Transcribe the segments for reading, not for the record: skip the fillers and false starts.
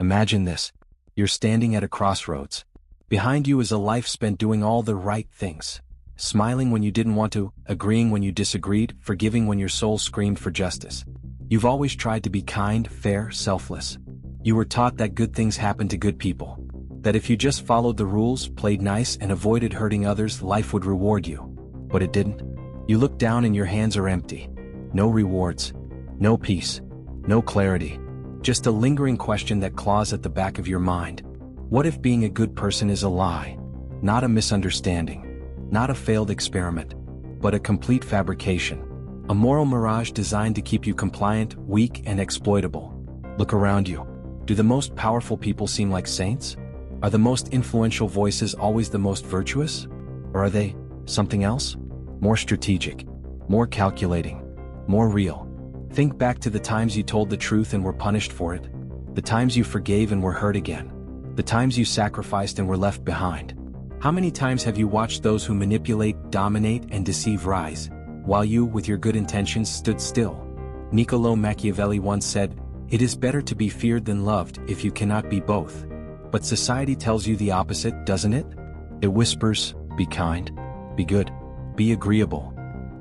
Imagine this. You're standing at a crossroads. Behind you is a life spent doing all the right things. Smiling when you didn't want to, agreeing when you disagreed, forgiving when your soul screamed for justice. You've always tried to be kind, fair, selfless. You were taught that good things happen to good people. That if you just followed the rules, played nice, and avoided hurting others, life would reward you. But it didn't. You look down and your hands are empty. No rewards. No peace. No clarity. Just a lingering question that claws at the back of your mind. What if being a good person is a lie? Not a misunderstanding. Not a failed experiment. But a complete fabrication. A moral mirage designed to keep you compliant, weak, and exploitable. Look around you. Do the most powerful people seem like saints? Are the most influential voices always the most virtuous? Or are they something else? More strategic. More calculating. More real. Think back to the times you told the truth and were punished for it. The times you forgave and were hurt again. The times you sacrificed and were left behind. How many times have you watched those who manipulate, dominate, and deceive rise, while you, with your good intentions, stood still? Niccolò Machiavelli once said, "It is better to be feared than loved if you cannot be both." But society tells you the opposite, doesn't it? It whispers, be kind, be good, be agreeable.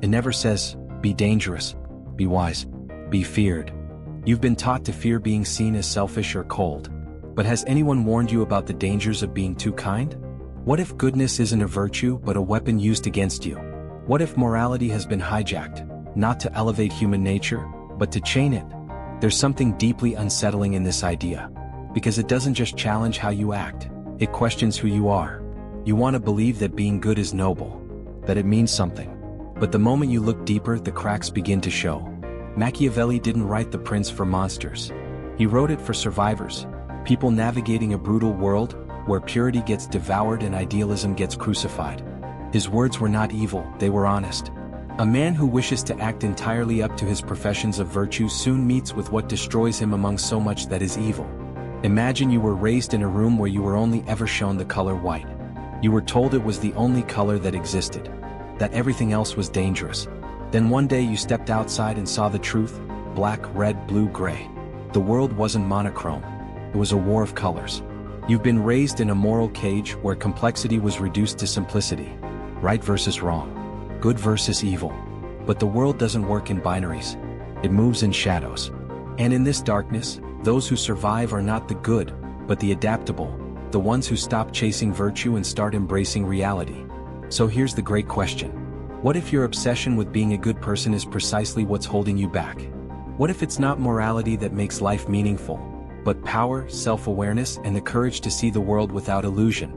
It never says, be dangerous, be wise, be feared. You've been taught to fear being seen as selfish or cold. But has anyone warned you about the dangers of being too kind? What if goodness isn't a virtue but a weapon used against you? What if morality has been hijacked, not to elevate human nature, but to chain it? There's something deeply unsettling in this idea. Because it doesn't just challenge how you act, it questions who you are. You want to believe that being good is noble, that it means something. But the moment you look deeper, the cracks begin to show. Machiavelli didn't write The Prince for monsters. He wrote it for survivors, people navigating a brutal world where purity gets devoured and idealism gets crucified. His words were not evil, they were honest. A man who wishes to act entirely up to his professions of virtue soon meets with what destroys him among so much that is evil. Imagine you were raised in a room where you were only ever shown the color white. You were told it was the only color that existed, that everything else was dangerous. Then one day you stepped outside and saw the truth, black, red, blue, gray. The world wasn't monochrome. It was a war of colors. You've been raised in a moral cage where complexity was reduced to simplicity. Right versus wrong. Good versus evil. But the world doesn't work in binaries. It moves in shadows. And in this darkness, those who survive are not the good, but the adaptable, the ones who stop chasing virtue and start embracing reality. So here's the great question. What if your obsession with being a good person is precisely what's holding you back? What if it's not morality that makes life meaningful, but power, self-awareness, and the courage to see the world without illusion?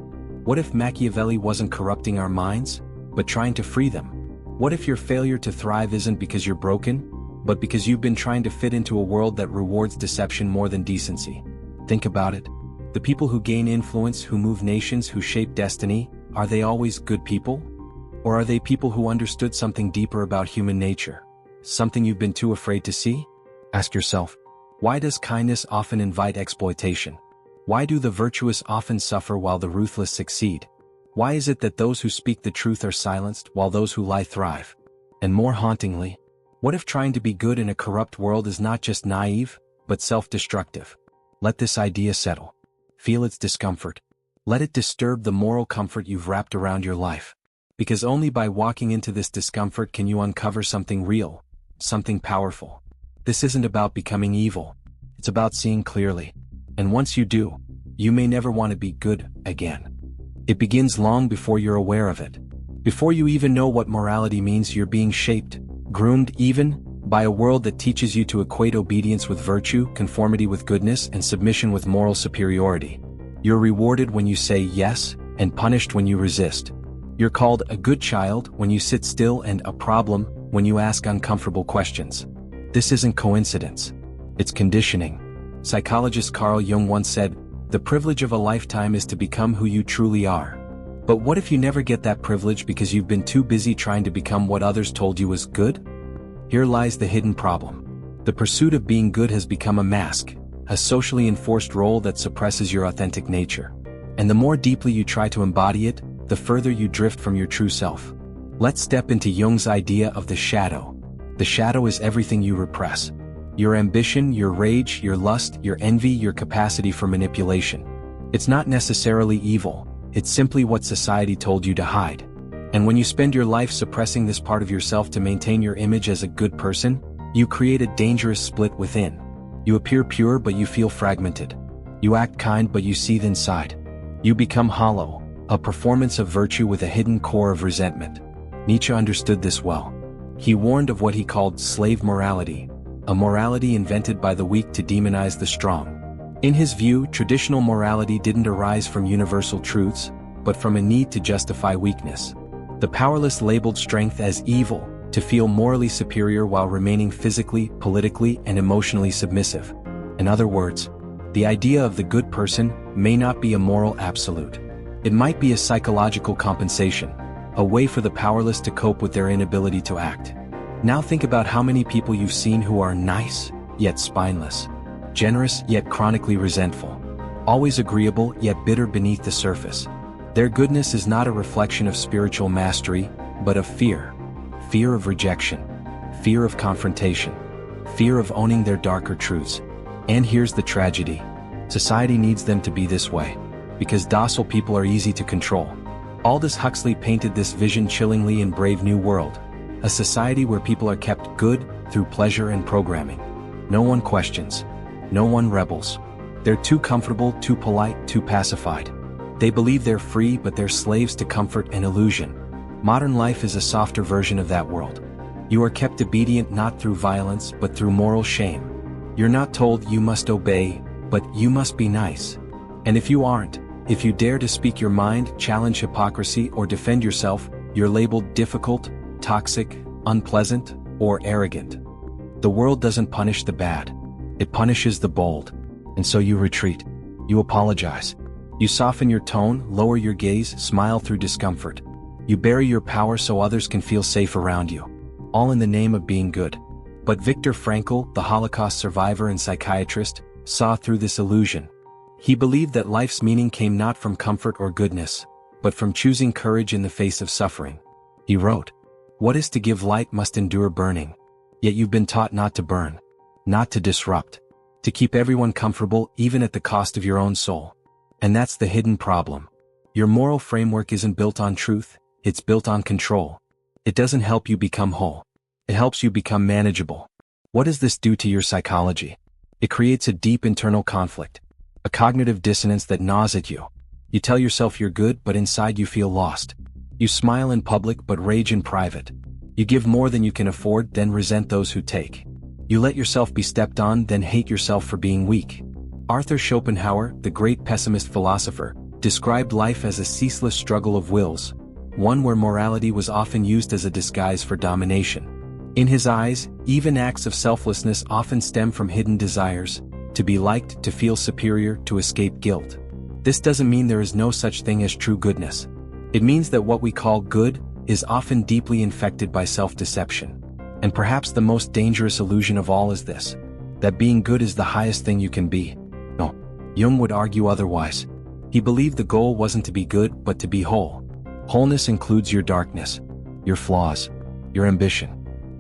What if Machiavelli wasn't corrupting our minds, but trying to free them? What if your failure to thrive isn't because you're broken, but because you've been trying to fit into a world that rewards deception more than decency? Think about it. The people who gain influence, who move nations, who shape destiny, are they always good people? Or are they people who understood something deeper about human nature? Something you've been too afraid to see? Ask yourself, why does kindness often invite exploitation? Why do the virtuous often suffer while the ruthless succeed? Why is it that those who speak the truth are silenced while those who lie thrive? And more hauntingly, what if trying to be good in a corrupt world is not just naive, but self-destructive? Let this idea settle. Feel its discomfort. Let it disturb the moral comfort you've wrapped around your life. Because only by walking into this discomfort can you uncover something real, something powerful. This isn't about becoming evil. It's about seeing clearly. And once you do, you may never want to be good again. It begins long before you're aware of it. Before you even know what morality means, you're being shaped, groomed even, by a world that teaches you to equate obedience with virtue, conformity with goodness, and submission with moral superiority. You're rewarded when you say yes, and punished when you resist. You're called a good child when you sit still and a problem when you ask uncomfortable questions. This isn't coincidence. It's conditioning. Psychologist Carl Jung once said, "The privilege of a lifetime is to become who you truly are." But what if you never get that privilege because you've been too busy trying to become what others told you was good? Here lies the hidden problem. The pursuit of being good has become a mask, a socially enforced role that suppresses your authentic nature. And the more deeply you try to embody it, the further you drift from your true self. Let's step into Jung's idea of the shadow. The shadow is everything you repress. Your ambition, your rage, your lust, your envy, your capacity for manipulation. It's not necessarily evil, it's simply what society told you to hide. And when you spend your life suppressing this part of yourself to maintain your image as a good person, you create a dangerous split within. You appear pure but you feel fragmented. You act kind but you seethe inside. You become hollow, a performance of virtue with a hidden core of resentment. Nietzsche understood this well. He warned of what he called slave morality, a morality invented by the weak to demonize the strong. In his view, traditional morality didn't arise from universal truths, but from a need to justify weakness. The powerless labeled strength as evil, to feel morally superior while remaining physically, politically, and emotionally submissive. In other words, the idea of the good person may not be a moral absolute. It might be a psychological compensation, a way for the powerless to cope with their inability to act. Now think about how many people you've seen who are nice, yet spineless, generous, yet chronically resentful, always agreeable, yet bitter beneath the surface. Their goodness is not a reflection of spiritual mastery, but of fear. Fear of rejection, fear of confrontation, fear of owning their darker truths. And here's the tragedy. Society needs them to be this way, because docile people are easy to control. Aldous Huxley painted this vision chillingly in Brave New World, a society where people are kept good through pleasure and programming. No one questions. No one rebels. They're too comfortable, too polite, too pacified. They believe they're free but they're slaves to comfort and illusion. Modern life is a softer version of that world. You are kept obedient not through violence but through moral shame. You're not told you must obey, but you must be nice. And if you aren't, if you dare to speak your mind, challenge hypocrisy, or defend yourself, you're labeled difficult, toxic, unpleasant, or arrogant. The world doesn't punish the bad. It punishes the bold. And so you retreat. You apologize. You soften your tone, lower your gaze, smile through discomfort. You bury your power so others can feel safe around you. All in the name of being good. But Viktor Frankl, the Holocaust survivor and psychiatrist, saw through this illusion. He believed that life's meaning came not from comfort or goodness, but from choosing courage in the face of suffering. He wrote, "What is to give light must endure burning. Yet you've been taught not to burn, not to disrupt, to keep everyone comfortable even at the cost of your own soul. And that's the hidden problem. Your moral framework isn't built on truth, it's built on control. It doesn't help you become whole. It helps you become manageable. What does this do to your psychology? It creates a deep internal conflict, a cognitive dissonance that gnaws at you. You tell yourself you're good, but inside you feel lost. You smile in public but rage in private. You give more than you can afford, then resent those who take. You let yourself be stepped on, then hate yourself for being weak." Arthur Schopenhauer, the great pessimist philosopher, described life as a ceaseless struggle of wills, one where morality was often used as a disguise for domination. In his eyes, even acts of selflessness often stem from hidden desires, to be liked, to feel superior, to escape guilt. This doesn't mean there is no such thing as true goodness. It means that what we call good is often deeply infected by self-deception. And perhaps the most dangerous illusion of all is this, that being good is the highest thing you can be. No, Jung would argue otherwise. He believed the goal wasn't to be good but to be whole. Wholeness includes your darkness, your flaws, your ambition,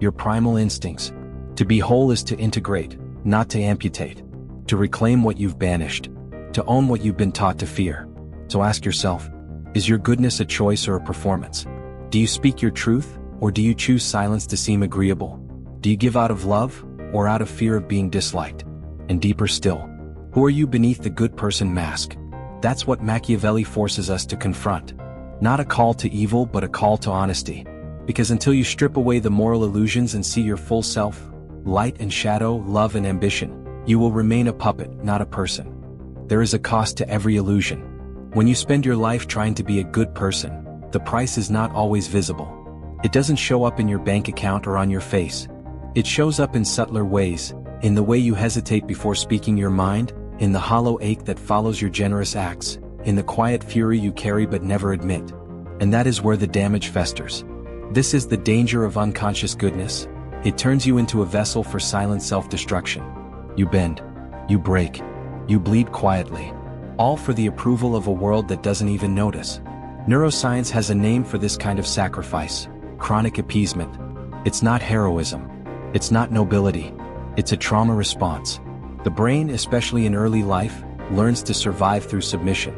your primal instincts. To be whole is to integrate, not to amputate. To reclaim what you've banished. To own what you've been taught to fear. So ask yourself, is your goodness a choice or a performance? Do you speak your truth, or do you choose silence to seem agreeable? Do you give out of love, or out of fear of being disliked? And deeper still, who are you beneath the good person mask? That's what Machiavelli forces us to confront. Not a call to evil but a call to honesty. Because until you strip away the moral illusions and see your full self, light and shadow, love and ambition, you will remain a puppet, not a person. There is a cost to every illusion. When you spend your life trying to be a good person, the price is not always visible. It doesn't show up in your bank account or on your face. It shows up in subtler ways, in the way you hesitate before speaking your mind, in the hollow ache that follows your generous acts, in the quiet fury you carry but never admit. And that is where the damage festers. This is the danger of unconscious goodness. It turns you into a vessel for silent self-destruction. You bend. You break. You bleed quietly. All for the approval of a world that doesn't even notice. Neuroscience has a name for this kind of sacrifice: chronic appeasement. It's not heroism. It's not nobility. It's a trauma response. The brain, especially in early life, learns to survive through submission.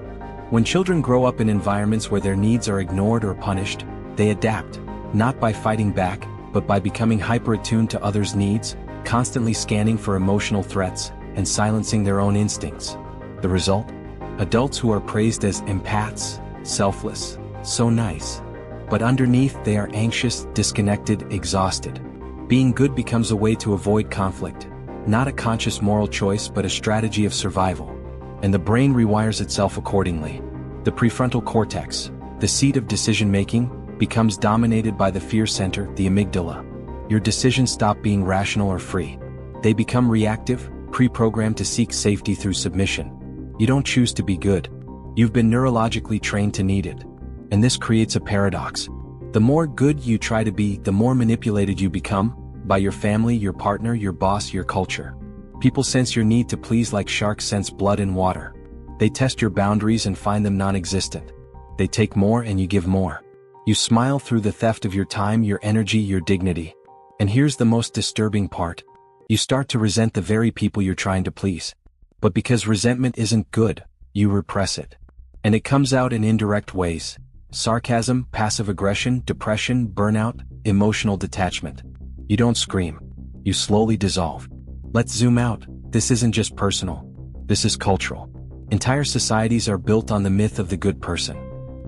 When children grow up in environments where their needs are ignored or punished, they adapt, not by fighting back, but by becoming hyper-attuned to others' needs, constantly scanning for emotional threats, and silencing their own instincts. The result? Adults who are praised as empaths, selfless, so nice. But underneath they are anxious, disconnected, exhausted. Being good becomes a way to avoid conflict, not a conscious moral choice but a strategy of survival. And the brain rewires itself accordingly. The prefrontal cortex, the seat of decision-making, becomes dominated by the fear center, the amygdala. Your decisions stop being rational or free. They become reactive, pre-programmed to seek safety through submission. You don't choose to be good. You've been neurologically trained to need it. And this creates a paradox. The more good you try to be, the more manipulated you become, by your family, your partner, your boss, your culture. People sense your need to please like sharks sense blood in water. They test your boundaries and find them non-existent. They take more and you give more. You smile through the theft of your time, your energy, your dignity. And here's the most disturbing part. You start to resent the very people you're trying to please. But because resentment isn't good, you repress it. And it comes out in indirect ways. Sarcasm, passive aggression, depression, burnout, emotional detachment. You don't scream. You slowly dissolve. Let's zoom out. This isn't just personal. This is cultural. Entire societies are built on the myth of the good person.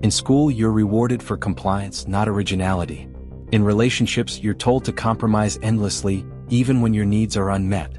In school, you're rewarded for compliance, not originality. In relationships, you're told to compromise endlessly, even when your needs are unmet.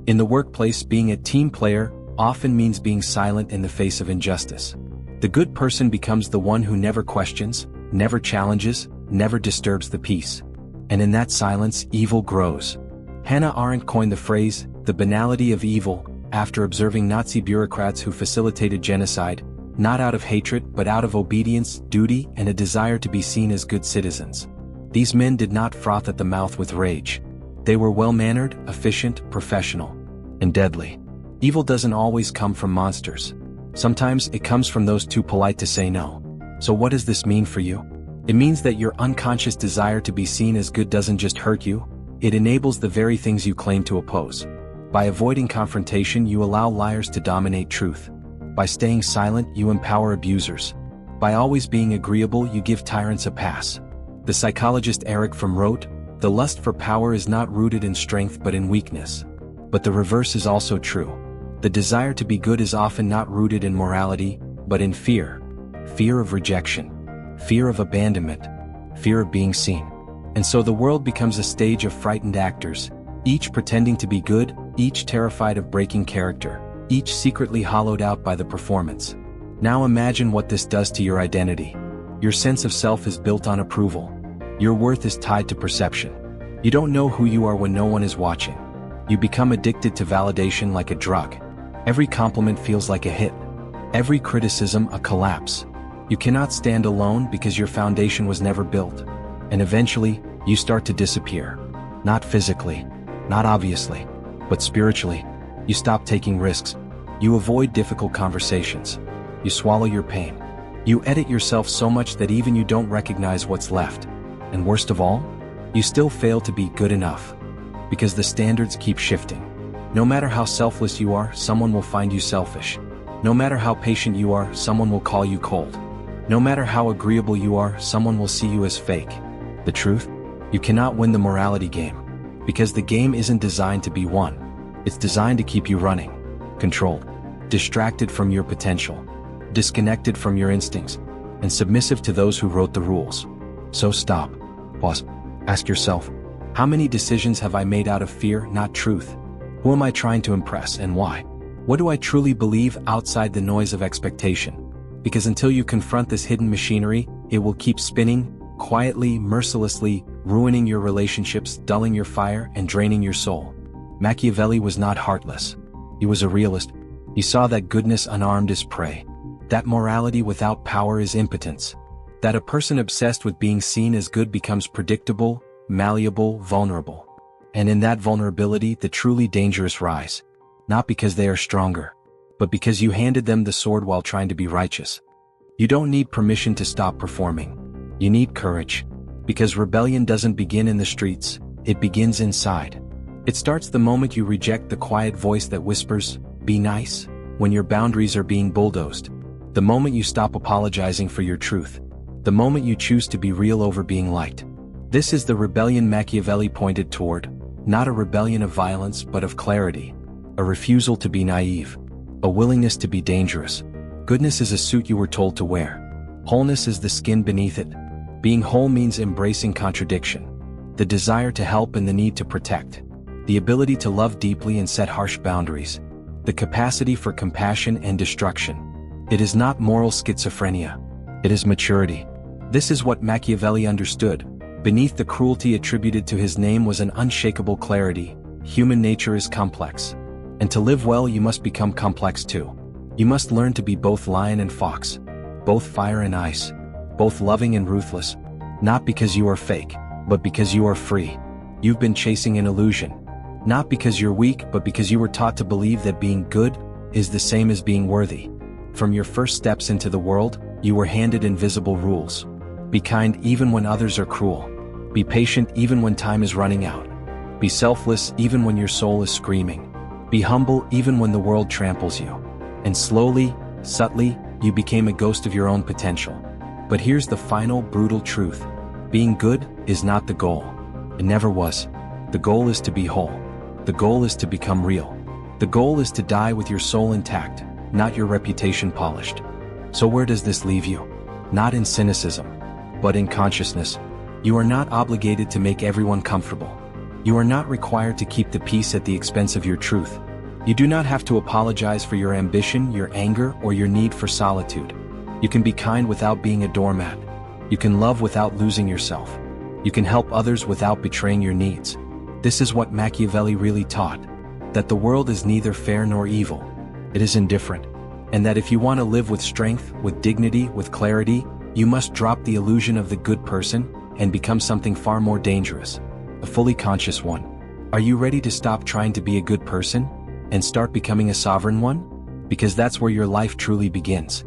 In the workplace, being a team player often means being silent in the face of injustice. The good person becomes the one who never questions, never challenges, never disturbs the peace. And in that silence, evil grows. Hannah Arendt coined the phrase, the banality of evil, after observing Nazi bureaucrats who facilitated genocide, not out of hatred but out of obedience, duty, and a desire to be seen as good citizens. These men did not froth at the mouth with rage. They were well-mannered, efficient, professional, and deadly. Evil doesn't always come from monsters. Sometimes it comes from those too polite to say no. So what does this mean for you? It means that your unconscious desire to be seen as good doesn't just hurt you, it enables the very things you claim to oppose. By avoiding confrontation, you allow liars to dominate truth. By staying silent, you empower abusers. By always being agreeable, you give tyrants a pass. The psychologist Eric Fromm wrote, "The lust for power is not rooted in strength but in weakness." But the reverse is also true. The desire to be good is often not rooted in morality, but in fear. Fear of rejection. Fear of abandonment. Fear of being seen. And so the world becomes a stage of frightened actors, each pretending to be good, each terrified of breaking character, each secretly hollowed out by the performance. Now imagine what this does to your identity. Your sense of self is built on approval. Your worth is tied to perception. You don't know who you are when no one is watching. You become addicted to validation like a drug. Every compliment feels like a hit. Every criticism a collapse. You cannot stand alone because your foundation was never built. And eventually, you start to disappear. Not physically, not obviously, but spiritually. You stop taking risks. You avoid difficult conversations. You swallow your pain. You edit yourself so much that even you don't recognize what's left. And worst of all, you still fail to be good enough. Because the standards keep shifting. No matter how selfless you are, someone will find you selfish. No matter how patient you are, someone will call you cold. No matter how agreeable you are, someone will see you as fake. The truth? You cannot win the morality game. Because the game isn't designed to be won. It's designed to keep you running, controlled, distracted from your potential, disconnected from your instincts, and submissive to those who wrote the rules. So stop, pause, ask yourself, how many decisions have I made out of fear, not truth? Who am I trying to impress and why? What do I truly believe outside the noise of expectation? Because until you confront this hidden machinery, it will keep spinning, quietly, mercilessly, ruining your relationships, dulling your fire, and draining your soul. Machiavelli was not heartless. He was a realist. He saw that goodness unarmed is prey. That morality without power is impotence. That a person obsessed with being seen as good becomes predictable, malleable, vulnerable. And in that vulnerability, the truly dangerous rise. Not because they are stronger, but because you handed them the sword while trying to be righteous. You don't need permission to stop performing. You need courage. Because rebellion doesn't begin in the streets, it begins inside. It starts the moment you reject the quiet voice that whispers, "Be nice," when your boundaries are being bulldozed. The moment you stop apologizing for your truth. The moment you choose to be real over being liked. This is the rebellion Machiavelli pointed toward, not a rebellion of violence but of clarity, a refusal to be naive, a willingness to be dangerous. Goodness is a suit you were told to wear. Wholeness is the skin beneath it. Being whole means embracing contradiction, the desire to help and the need to protect, the ability to love deeply and set harsh boundaries, the capacity for compassion and destruction. It is not moral schizophrenia. It is maturity. This is what Machiavelli understood. Beneath the cruelty attributed to his name was an unshakable clarity. Human nature is complex. And to live well you must become complex too. You must learn to be both lion and fox, both fire and ice, both loving and ruthless, not because you are fake, but because you are free. You've been chasing an illusion, not because you're weak but because you were taught to believe that being good is the same as being worthy. From your first steps into the world, you were handed invisible rules. Be kind even when others are cruel. Be patient even when time is running out. Be selfless even when your soul is screaming. Be humble even when the world tramples you. And slowly, subtly, you became a ghost of your own potential. But here's the final, brutal truth. Being good is not the goal. It never was. The goal is to be whole. The goal is to become real. The goal is to die with your soul intact, not your reputation polished. So where does this leave you? Not in cynicism, but in consciousness. You are not obligated to make everyone comfortable. You are not required to keep the peace at the expense of your truth. You do not have to apologize for your ambition, your anger, or your need for solitude. You can be kind without being a doormat. You can love without losing yourself. You can help others without betraying your needs. This is what Machiavelli really taught, that the world is neither fair nor evil. It is indifferent. And that if you want to live with strength, with dignity, with clarity, you must drop the illusion of the good person and become something far more dangerous, a fully conscious one. Are you ready to stop trying to be a good person and start becoming a sovereign one? Because that's where your life truly begins.